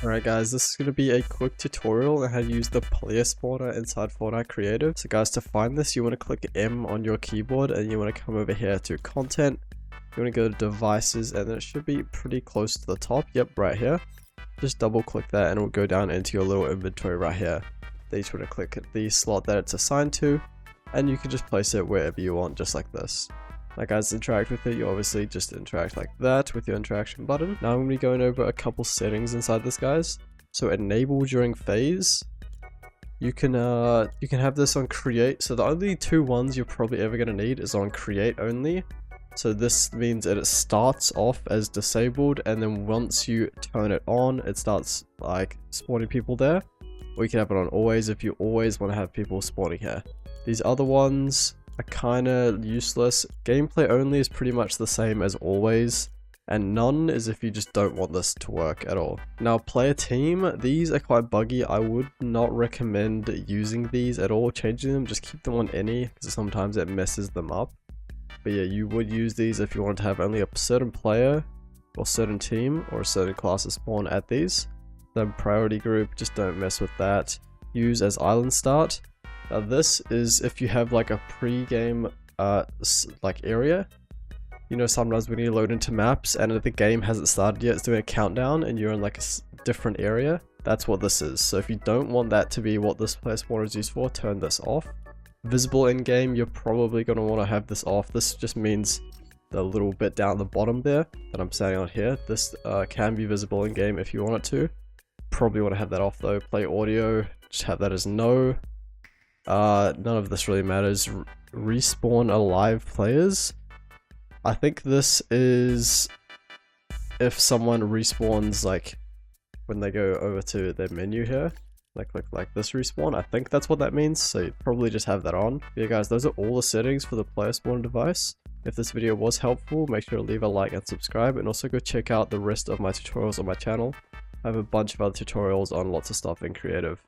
Alright guys, this is going to be a quick tutorial on how to use the player spawner inside Fortnite Creative. So guys, to find this, you want to click M on your keyboard and you want to come over here to content. You want to go to devices and then it should be pretty close to the top. Yep, right here. Just double click that and it will go down into your little inventory right here. Then you just want to click the slot that it's assigned to and you can just place it wherever you want, just like this. Now guys, to interact with it, you obviously just interact like that with your interaction button. Now I'm going to be going over a couple settings inside this, guys. So enable during phase. You can have this on create. So the only two ones you're probably ever going to need is on create only. So this means that it starts off as disabled and then once you turn it on, it starts like spawning people there. Or you can have it on always if you always want to have people spawning here. These other ones are kind of useless. Gameplay only is pretty much the same as always, and none is if you just don't want this to work at all. Now player team, these are quite buggy. I would not recommend using these at all, changing them. Just keep them on any because sometimes it messes them up. But yeah, you would use these if you want to have only a certain player or certain team or a certain class of spawn at these. Then priority group, just don't mess with that. Use as island start. Now this is if you have like a pre-game like area. You know, sometimes when you load into maps and the game hasn't started yet, it's doing a countdown and you're in like a different area. That's what this is. So if you don't want that to be what this player spawner is used for, turn this off. Visible in game, you're probably going to want to have this off. This just means the little bit down the bottom there that I'm standing on here. This can be visible in game if you want it to. Probably want to have that off though. Play audio, just have that as no. None of this really matters. Respawn alive players. I think this is if someone respawns like when they go over to their menu here. Like click like this respawn. I think that's what that means. So you probably just have that on. But yeah guys, those are all the settings for the player spawn device. If this video was helpful, make sure to leave a like and subscribe, and also go check out the rest of my tutorials on my channel. I have a bunch of other tutorials on lots of stuff in creative.